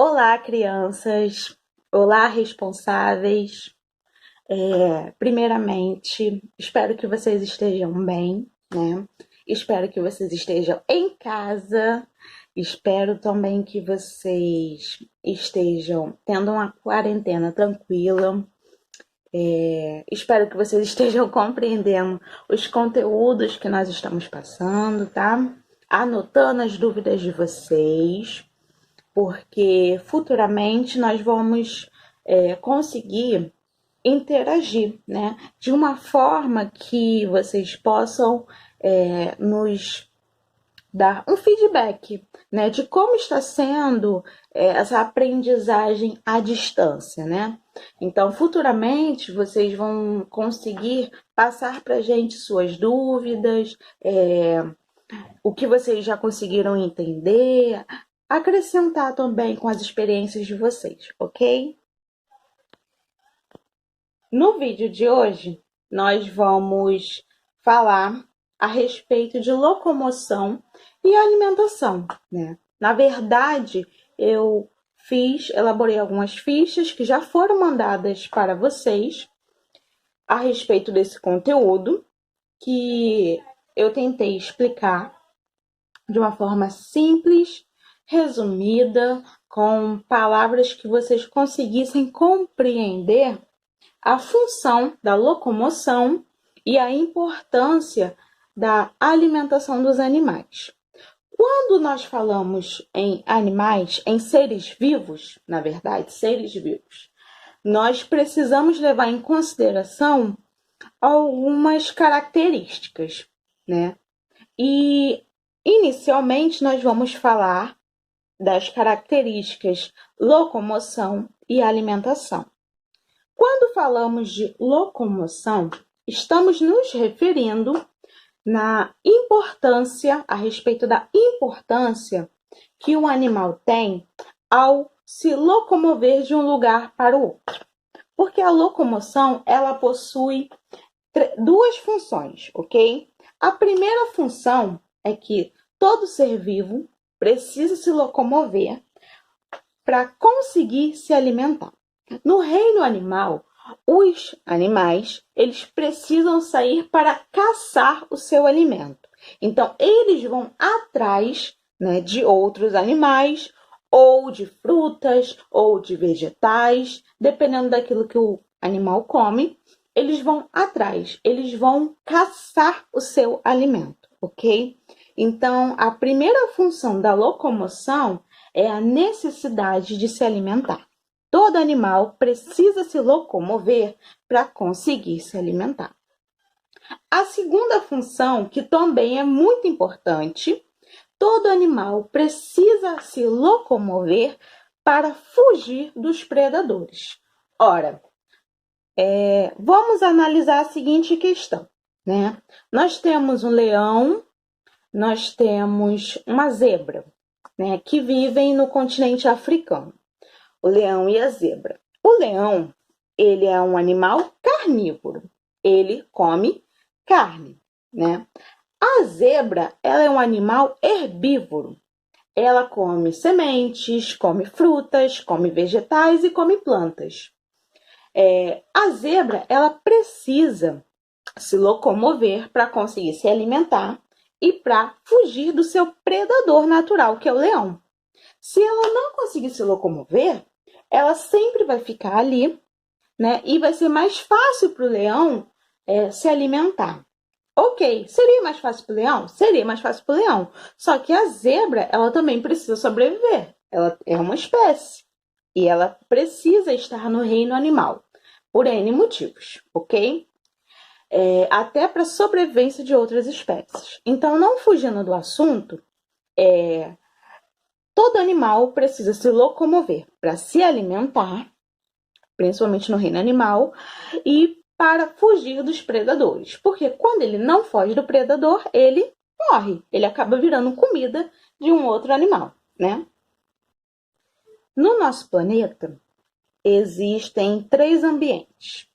Olá, crianças! Olá, responsáveis! Primeiramente, espero que vocês estejam bem, né? Espero que vocês estejam em casa. Espero também que vocês estejam tendo uma quarentena tranquila. Espero que vocês estejam compreendendo os conteúdos que nós estamos passando, tá? Anotando as dúvidas de vocês, porque futuramente nós vamos conseguir interagir, né? De uma forma que vocês possam nos dar um feedback, né? De como está sendo essa aprendizagem à distância, né? Então, futuramente, vocês vão conseguir passar para a gente suas dúvidas, o que vocês já conseguiram entender, acrescentar também com as experiências de vocês, ok? No vídeo de hoje, nós vamos falar a respeito de locomoção e alimentação, né? Na verdade, eu elaborei algumas fichas que já foram mandadas para vocês a respeito desse conteúdo, que eu tentei explicar de uma forma simples, resumida, com palavras que vocês conseguissem compreender a função da locomoção e a importância da alimentação dos animais. Quando nós falamos em animais, em seres vivos, na verdade, seres vivos, nós precisamos levar em consideração algumas características, né? E inicialmente nós vamos falar das características locomoção e alimentação. Quando falamos de locomoção, estamos nos referindo a respeito da importância que o animal tem ao se locomover de um lugar para o outro. Porque a locomoção, ela possui duas funções, ok? A primeira função é que todo ser vivo precisa se locomover para conseguir se alimentar. No reino animal, os animais, eles precisam sair para caçar o seu alimento. Então, eles vão atrás, né, de outros animais, ou de frutas, ou de vegetais, dependendo daquilo que o animal come, eles vão atrás, eles vão caçar o seu alimento, ok? Então, a primeira função da locomoção é a necessidade de se alimentar. Todo animal precisa se locomover para conseguir se alimentar. A segunda função, que também é muito importante, todo animal precisa se locomover para fugir dos predadores. Ora, vamos analisar a seguinte questão, né? Nós temos um leão, nós temos uma zebra, né, que vivem no continente africano. O leão e a zebra. O leão, ele é um animal carnívoro. Ele come carne, né? A zebra, ela é um animal herbívoro. Ela come sementes, come frutas, come vegetais e come plantas. A zebra, ela precisa se locomover para conseguir se alimentar e para fugir do seu predador natural, que é o leão. Se ela não conseguir se locomover, ela sempre vai ficar ali, né? E vai ser mais fácil para o leão se alimentar. Ok, seria mais fácil para o leão? Seria mais fácil para o leão. Só que a zebra, ela também precisa sobreviver. Ela é uma espécie. E ela precisa estar no reino animal. Por N motivos, ok? Até para a sobrevivência de outras espécies. Então, não fugindo do assunto, todo animal precisa se locomover para se alimentar, principalmente no reino animal, e para fugir dos predadores. Porque quando ele não foge do predador, ele morre. Ele acaba virando comida de um outro animal, né? No nosso planeta, existem 3 ambientes.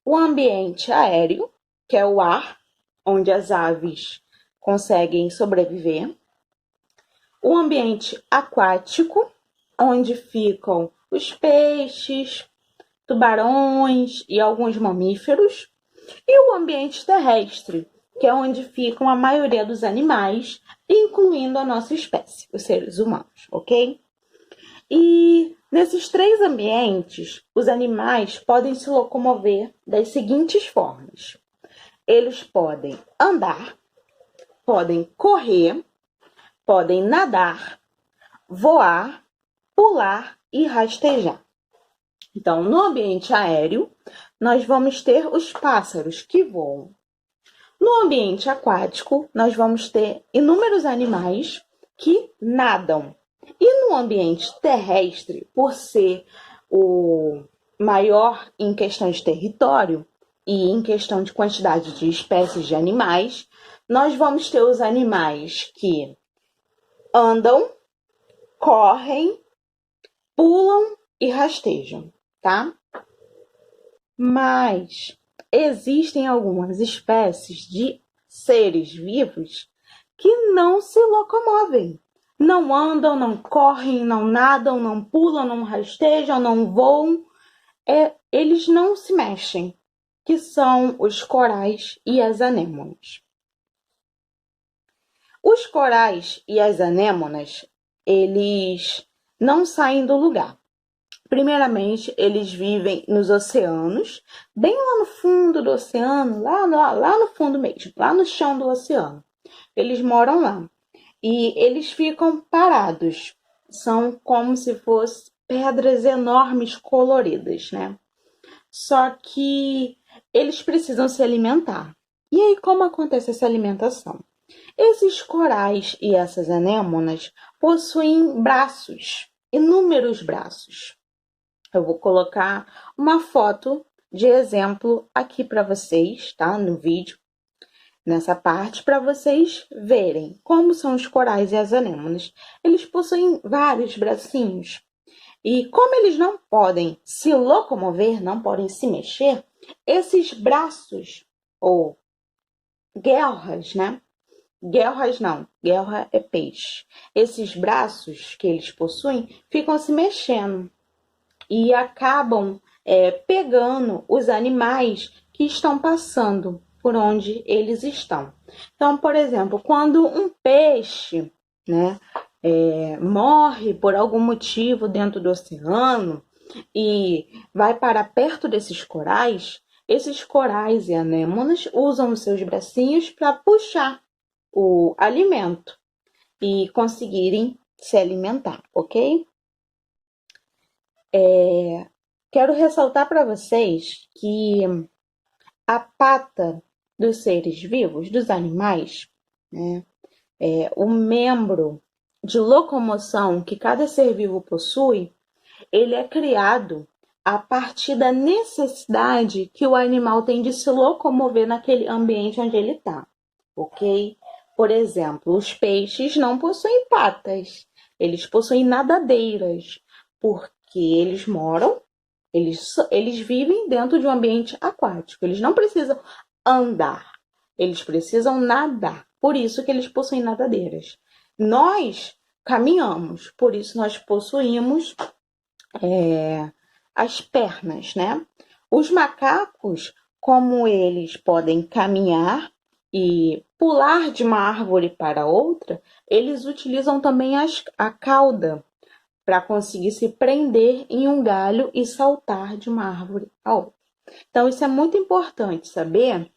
O ambiente aéreo, que é o ar, onde as aves conseguem sobreviver. O ambiente aquático, onde ficam os peixes, tubarões e alguns mamíferos, e o ambiente terrestre, que é onde ficam a maioria dos animais, incluindo a nossa espécie, os seres humanos, ok? E nesses três ambientes, os animais podem se locomover das seguintes formas: eles podem andar, podem correr, podem nadar, voar, pular e rastejar. Então, no ambiente aéreo, nós vamos ter os pássaros que voam. No ambiente aquático, nós vamos ter inúmeros animais que nadam. E no ambiente terrestre, por ser o maior em questão de território e em questão de quantidade de espécies de animais, nós vamos ter os animais que andam, correm, pulam e rastejam, tá? Mas existem algumas espécies de seres vivos que não se locomovem. Não andam, não correm, não nadam, não pulam, não rastejam, não voam. Eles não se mexem, que são os corais e as anêmonas. Os corais e as anêmonas, eles não saem do lugar. Primeiramente, eles vivem nos oceanos, bem lá no fundo do oceano, lá no fundo mesmo, lá no chão do oceano. Eles moram lá. E eles ficam parados. São como se fossem pedras enormes coloridas, né? Só que eles precisam se alimentar. E aí, como acontece essa alimentação? Esses corais e essas anêmonas possuem braços, inúmeros braços. Eu vou colocar uma foto de exemplo aqui para vocês, tá? No vídeo, nessa parte, para vocês verem como são os corais e as anêmonas. Eles possuem vários bracinhos. E como eles não podem se locomover, não podem se mexer, esses braços, ou guelras, né? Guelras não, guelra é peixe. Esses braços que eles possuem ficam se mexendo e acabam pegando os animais que estão passando por onde eles estão. Então, por exemplo, quando um peixe, né, morre por algum motivo dentro do oceano e vai para perto desses corais, esses corais e anêmonas usam os seus bracinhos para puxar o alimento e conseguirem se alimentar, ok? Quero ressaltar para vocês que a pata dos seres vivos, dos animais, né, o membro de locomoção que cada ser vivo possui, ele é criado a partir da necessidade que o animal tem de se locomover naquele ambiente onde ele está, ok? Por exemplo, os peixes não possuem patas, eles possuem nadadeiras, porque eles moram, eles vivem dentro de um ambiente aquático, eles não precisam andar, eles precisam nadar, por isso que eles possuem nadadeiras. Nós caminhamos, por isso nós possuímos as pernas, né? Os macacos, como eles podem caminhar e pular de uma árvore para outra, eles utilizam também a cauda para conseguir se prender em um galho e saltar de uma árvore a outra. Então, isso é muito importante saber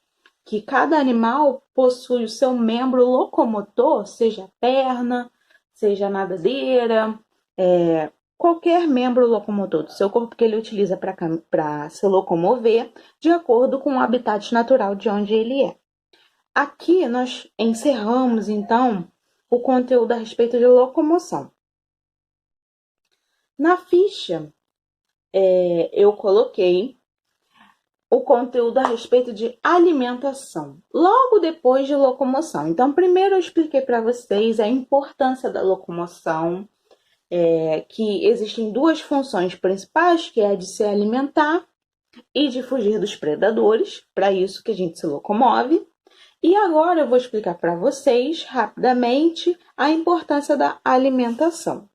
que cada animal possui o seu membro locomotor, seja perna, seja nadadeira, qualquer membro locomotor do seu corpo que ele utiliza para se locomover, de acordo com o habitat natural de onde ele é. Aqui nós encerramos, então, o conteúdo a respeito de locomoção. Na ficha, eu coloquei o conteúdo a respeito de alimentação, logo depois de locomoção. Então, primeiro eu expliquei para vocês a importância da locomoção, que existem duas funções principais, que é a de se alimentar e de fugir dos predadores, para isso que a gente se locomove. E agora eu vou explicar para vocês, rapidamente, a importância da alimentação.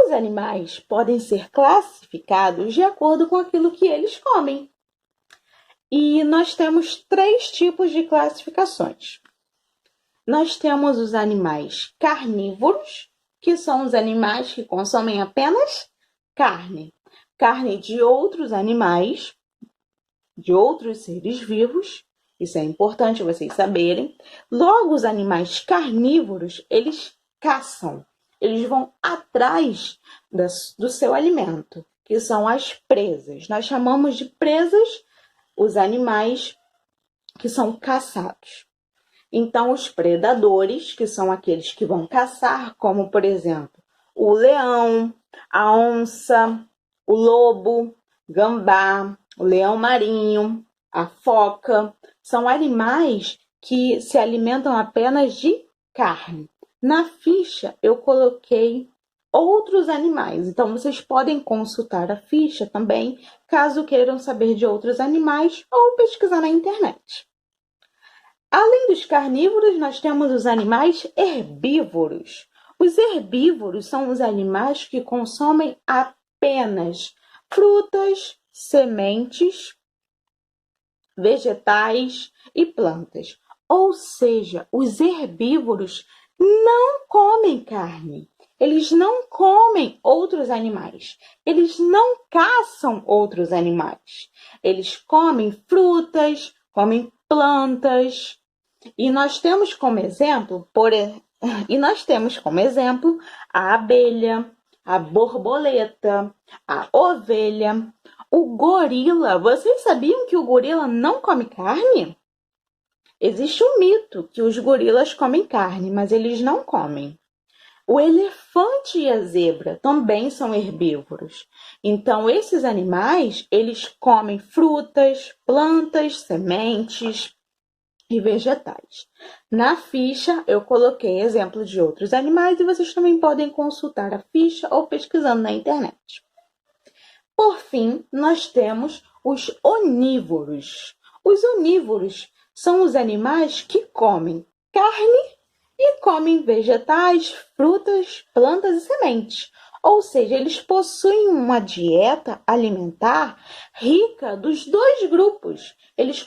Os animais podem ser classificados de acordo com aquilo que eles comem. E nós temos 3 tipos de classificações. Nós temos os animais carnívoros, que são os animais que consomem apenas carne. Carne de outros animais, de outros seres vivos. Isso é importante vocês saberem. Logo, os animais carnívoros, eles caçam. Eles vão atrás do seu alimento, que são as presas. Nós chamamos de presas os animais que são caçados. Então, os predadores, que são aqueles que vão caçar, como, por exemplo, o leão, a onça, o lobo, gambá, o leão marinho, a foca, são animais que se alimentam apenas de carne. Na ficha, eu coloquei outros animais, então vocês podem consultar a ficha também, caso queiram saber de outros animais ou pesquisar na internet. Além dos carnívoros, nós temos os animais herbívoros. Os herbívoros são os animais que consomem apenas frutas, sementes, vegetais e plantas. Ou seja, os herbívoros não comem carne. Eles não comem outros animais. Eles não caçam outros animais. Eles comem frutas, comem plantas. E nós temos como exemplo, a abelha, a borboleta, a ovelha, o gorila. Vocês sabiam que o gorila não come carne? Existe um mito que os gorilas comem carne, mas eles não comem. O elefante e a zebra também são herbívoros. Então, esses animais, eles comem frutas, plantas, sementes e vegetais. Na ficha, eu coloquei exemplo de outros animais e vocês também podem consultar a ficha ou pesquisando na internet. Por fim, nós temos os onívoros. Os onívoros são os animais que comem carne e comem vegetais, frutas, plantas e sementes. Ou seja, eles possuem uma dieta alimentar rica dos 2 grupos. Eles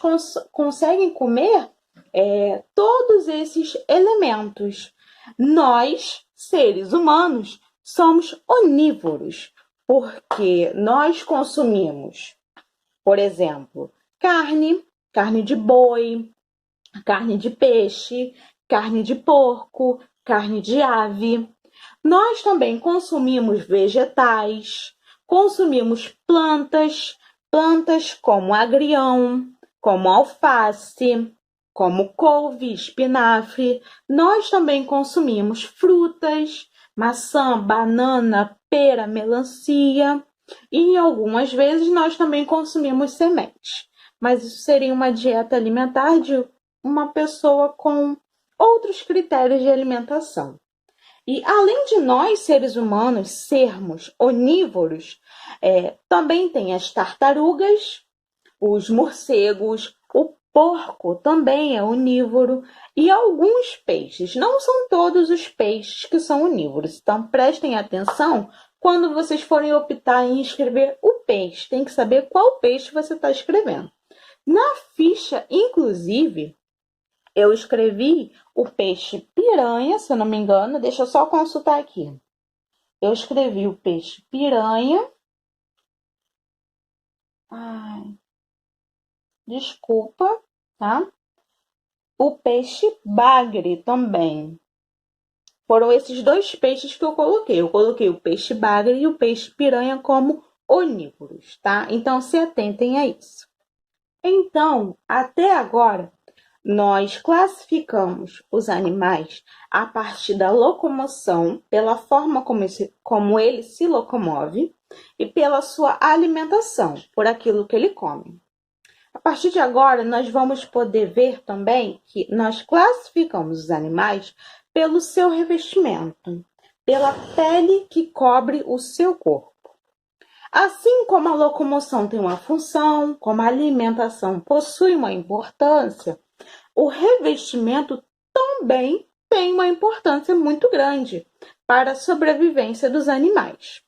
conseguem comer todos esses elementos. Nós, seres humanos, somos onívoros, porque nós consumimos, por exemplo, carne de boi, carne de peixe, carne de porco, carne de ave. Nós também consumimos vegetais, consumimos plantas como agrião, como alface, como couve, espinafre. Nós também consumimos frutas, maçã, banana, pera, melancia. E algumas vezes nós também consumimos sementes. Mas isso seria uma dieta alimentar de uma pessoa com outros critérios de alimentação. E além de nós, seres humanos, sermos onívoros, também tem as tartarugas, os morcegos, o porco também é onívoro e alguns peixes. Não são todos os peixes que são onívoros, então prestem atenção quando vocês forem optar em escrever o peixe. Tem que saber qual peixe você está escrevendo. Na ficha, inclusive, eu escrevi o peixe piranha, se eu não me engano. Deixa eu só consultar aqui. Eu escrevi o peixe piranha. Desculpa, tá? O peixe bagre também. Foram esses 2 peixes que eu coloquei. Eu coloquei o peixe bagre e o peixe piranha como onívoros, tá? Então, se atentem a isso. Então, até agora, nós classificamos os animais a partir da locomoção, pela forma como ele se locomove e pela sua alimentação, por aquilo que ele come. A partir de agora, nós vamos poder ver também que nós classificamos os animais pelo seu revestimento, pela pele que cobre o seu corpo. Assim como a locomoção tem uma função, como a alimentação possui uma importância, o revestimento também tem uma importância muito grande, para a sobrevivência dos animais.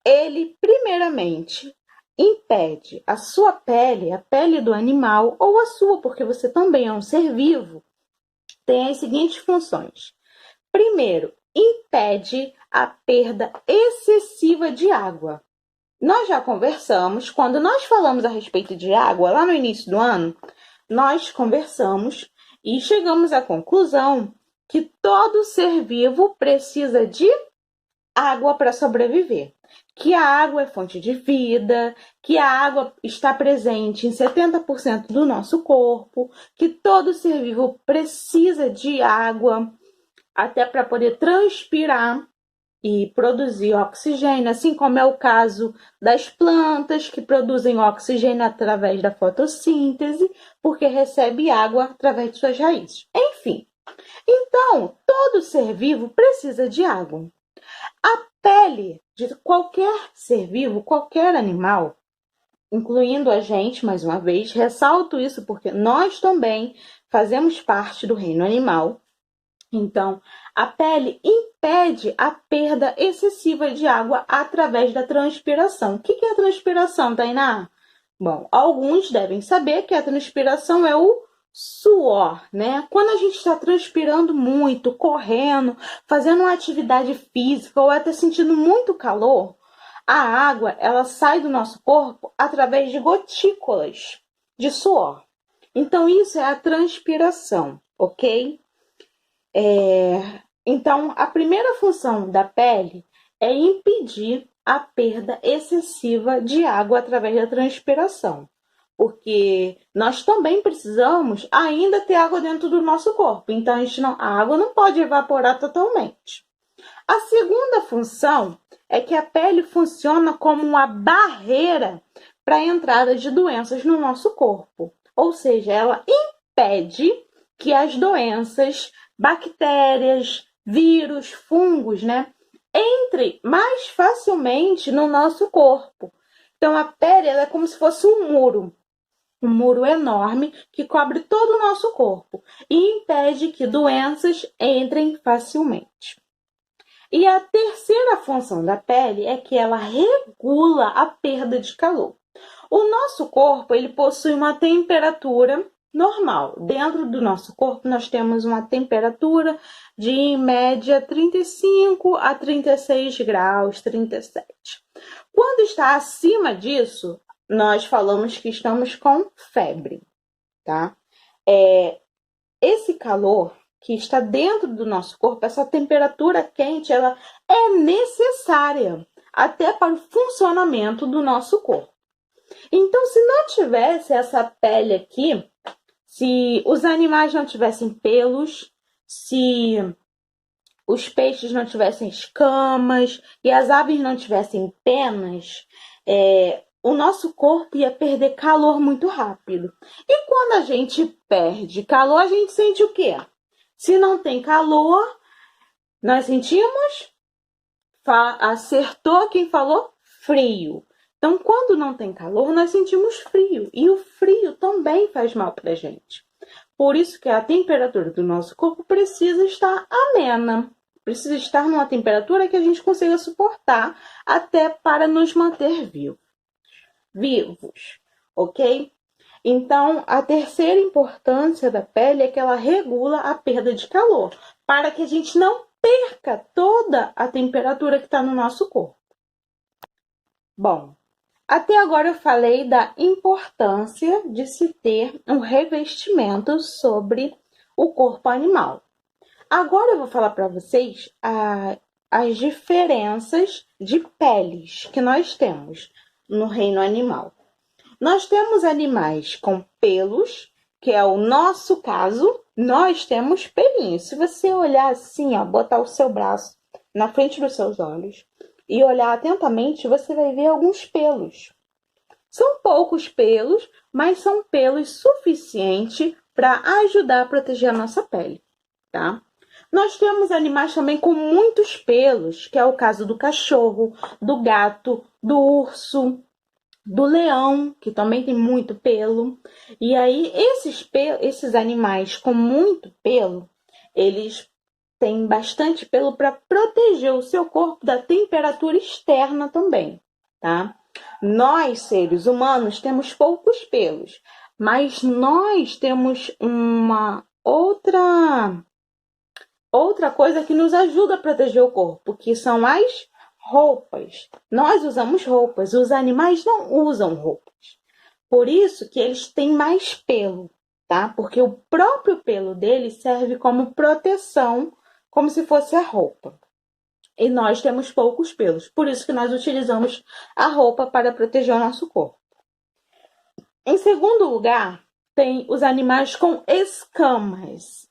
Ele, primeiramente, impede a sua pele, a pele do animal, ou a sua, porque você também é um ser vivo, tem as seguintes funções. Primeiro, impede a perda excessiva de água. Nós já conversamos, quando nós falamos a respeito de água, lá no início do ano, nós conversamos e chegamos à conclusão que todo ser vivo precisa de água para sobreviver. Que a água é fonte de vida, que a água está presente em 70% do nosso corpo, que todo ser vivo precisa de água até para poder transpirar e produzir oxigênio, assim como é o caso das plantas que produzem oxigênio através da fotossíntese, porque recebe água através de suas raízes. Enfim, então todo ser vivo precisa de água. A pele de qualquer ser vivo, qualquer animal, incluindo a gente, mais uma vez, ressalto isso porque nós também fazemos parte do reino animal. Então, a pele impede a perda excessiva de água através da transpiração. O que é a transpiração, Tainá? Bom, alguns devem saber que a transpiração é o suor, né? Quando a gente está transpirando muito, correndo, fazendo uma atividade física ou até sentindo muito calor, a água ela sai do nosso corpo através de gotículas de suor. Então, isso é a transpiração, ok? Então, a primeira função da pele é impedir a perda excessiva de água através da transpiração, porque nós também precisamos ainda ter água dentro do nosso corpo, então a água não pode evaporar totalmente. A segunda função é que a pele funciona como uma barreira para a entrada de doenças no nosso corpo, ou seja, ela impede que as doenças, bactérias, vírus, fungos, né, entrem mais facilmente no nosso corpo. Então, a pele ela é como se fosse um muro enorme que cobre todo o nosso corpo e impede que doenças entrem facilmente. E a terceira função da pele é que ela regula a perda de calor. O nosso corpo ele possui uma temperatura normal. Dentro do nosso corpo, nós temos uma temperatura de, em média, 35 a 36 graus, 37. Quando está acima disso, nós falamos que estamos com febre, tá? Esse calor que está dentro do nosso corpo, essa temperatura quente, ela é necessária até para o funcionamento do nosso corpo. Então, se não tivesse essa pele aqui, se os animais não tivessem pelos, se os peixes não tivessem escamas e as aves não tivessem penas, o nosso corpo ia perder calor muito rápido. E quando a gente perde calor, a gente sente o quê? Se não tem calor, nós sentimos, acertou quem falou, frio. Então, quando não tem calor, nós sentimos frio. E o frio também faz mal para a gente. Por isso que a temperatura do nosso corpo precisa estar amena. Precisa estar numa temperatura que a gente consiga suportar até para nos manter vivos, ok? Então, a terceira importância da pele é que ela regula a perda de calor, para que a gente não perca toda a temperatura que está no nosso corpo. Bom, até agora eu falei da importância de se ter um revestimento sobre o corpo animal. Agora eu vou falar para vocês as diferenças de peles que nós temos no reino animal. Nós temos animais com pelos, que é o nosso caso, nós temos pelinhos. Se você olhar assim, ó, botar o seu braço na frente dos seus olhos e olhar atentamente, você vai ver alguns pelos. São poucos pelos, mas são pelos suficientes para ajudar a proteger a nossa pele, tá? Nós temos animais também com muitos pelos, que é o caso do cachorro, do gato, do urso, do leão, que também tem muito pelo. E aí, esses animais com muito pelo, eles tem bastante pelo para proteger o seu corpo da temperatura externa também, tá? Nós, seres humanos, temos poucos pelos, mas nós temos uma outra coisa que nos ajuda a proteger o corpo, que são as roupas. Nós usamos roupas, os animais não usam roupas. Por isso que eles têm mais pelo, tá? Porque o próprio pelo deles serve como proteção, como se fosse a roupa. E nós temos poucos pelos, por isso que nós utilizamos a roupa para proteger o nosso corpo. Em segundo lugar, tem os animais com escamas.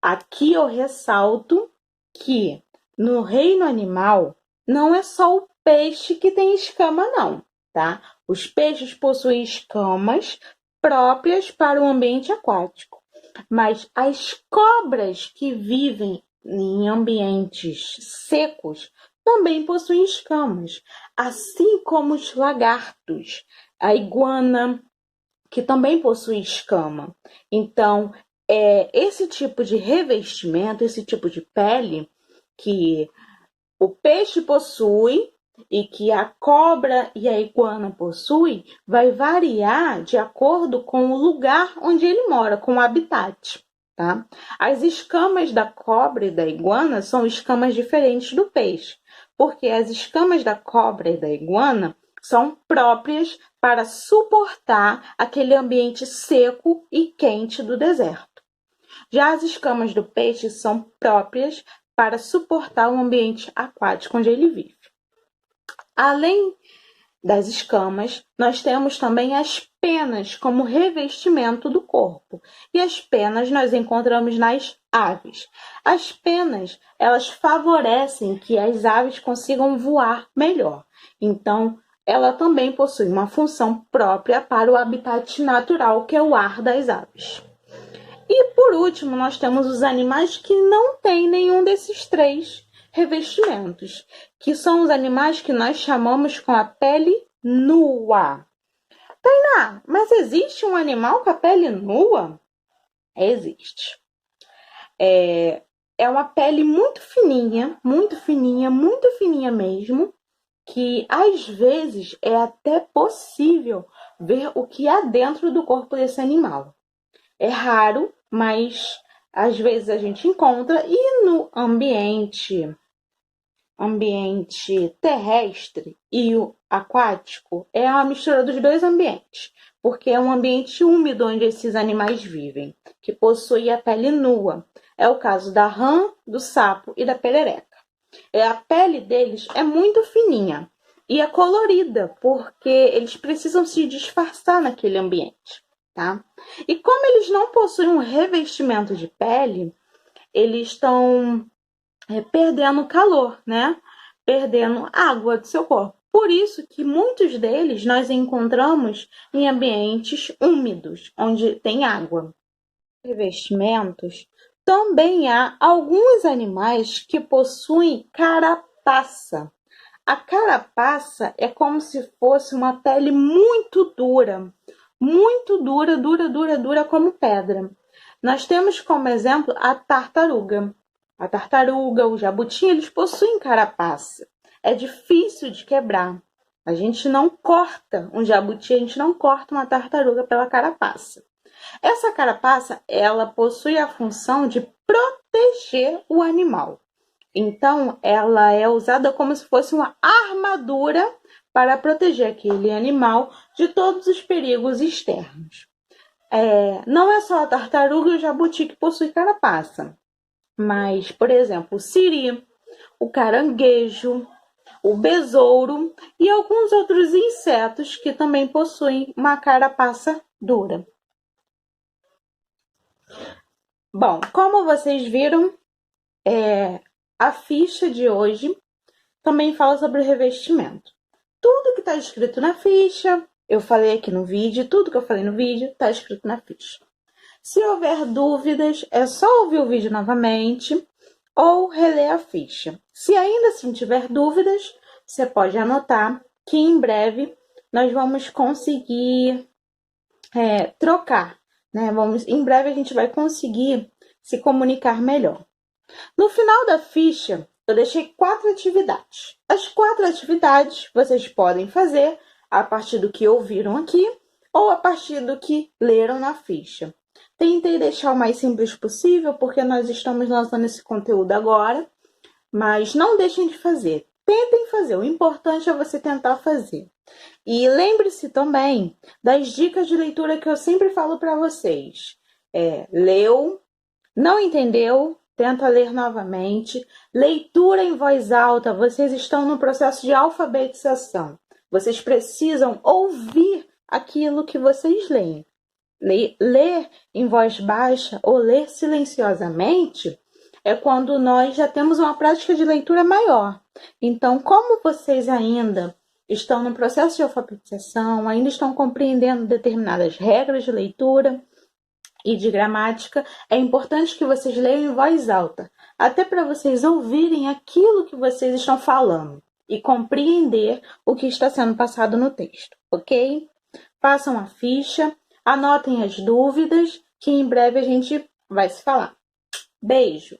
Aqui eu ressalto que no reino animal não é só o peixe que tem escama, não, tá? Os peixes possuem escamas próprias para o ambiente aquático, mas as cobras que vivem em ambientes secos também possuem escamas, assim como os lagartos, a iguana, que também possui escama. Então, esse tipo de revestimento, esse tipo de pele que o peixe possui e que a cobra e a iguana possuem, vai variar de acordo com o lugar onde ele mora, com o habitat, tá? As escamas da cobra e da iguana são escamas diferentes do peixe, porque as escamas da cobra e da iguana são próprias para suportar aquele ambiente seco e quente do deserto. Já as escamas do peixe são próprias para suportar o ambiente aquático onde ele vive. Além das escamas, nós temos também as penas como revestimento do corpo. E as penas nós encontramos nas aves. As penas, elas favorecem que as aves consigam voar melhor. Então, ela também possui uma função própria para o habitat natural, que é o ar das aves. E por último, nós temos os animais que não têm nenhum desses três revestimentos, que são os animais que nós chamamos com a pele nua. Tainá, mas existe um animal com a pele nua? Existe. É uma pele muito fininha, muito fininha, muito fininha mesmo, que às vezes é até possível ver o que há dentro do corpo desse animal. É raro, mas às vezes a gente encontra, e no ambiente terrestre e o aquático é a mistura dos dois ambientes, porque é um ambiente úmido onde esses animais vivem, que possui a pele nua. É o caso da rã, do sapo e da perereca. A pele deles é muito fininha e é colorida, porque eles precisam se disfarçar naquele ambiente, tá? E como eles não possuem um revestimento de pele, eles estão perdendo calor, né? Perdendo água do seu corpo. Por isso que muitos deles nós encontramos em ambientes úmidos, onde tem água. Revestimentos, também há alguns animais que possuem carapaça. A carapaça é como se fosse uma pele muito dura, dura como pedra. Nós temos como exemplo a tartaruga. A tartaruga, o jabuti, eles possuem carapaça. É difícil de quebrar. A gente não corta um jabuti, a gente não corta uma tartaruga pela carapaça. Essa carapaça, ela possui a função de proteger o animal. Então, ela é usada como se fosse uma armadura para proteger aquele animal de todos os perigos externos. Não é só a tartaruga e o jabuti que possui carapaça, mas, por exemplo, o siri, o caranguejo, o besouro e alguns outros insetos que também possuem uma carapaça dura. Bom, como vocês viram, a ficha de hoje também fala sobre o revestimento. Tudo que está escrito na ficha, eu falei aqui no vídeo, tudo que eu falei no vídeo está escrito na ficha. Se houver dúvidas, é só ouvir o vídeo novamente ou reler a ficha. Se ainda assim tiver dúvidas, você pode anotar que em breve nós vamos conseguir trocar, né? Em breve a gente vai conseguir se comunicar melhor. No final da ficha, eu deixei 4 atividades. As 4 atividades vocês podem fazer a partir do que ouviram aqui ou a partir do que leram na ficha. Tentei deixar o mais simples possível, porque nós estamos lançando esse conteúdo agora, mas não deixem de fazer. Tentem fazer, o importante é você tentar fazer. E lembre-se também das dicas de leitura que eu sempre falo para vocês. Leu, não entendeu? Tenta ler novamente. Leitura em voz alta. Vocês estão no processo de alfabetização. Vocês precisam ouvir aquilo que vocês leem. Ler em voz baixa ou ler silenciosamente é quando nós já temos uma prática de leitura maior. Então, como vocês ainda estão no processo de alfabetização, ainda estão compreendendo determinadas regras de leitura e de gramática, é importante que vocês leiam em voz alta, até para vocês ouvirem aquilo que vocês estão falando e compreender o que está sendo passado no texto, ok? Façam a ficha, anotem as dúvidas, que em breve a gente vai se falar. Beijo!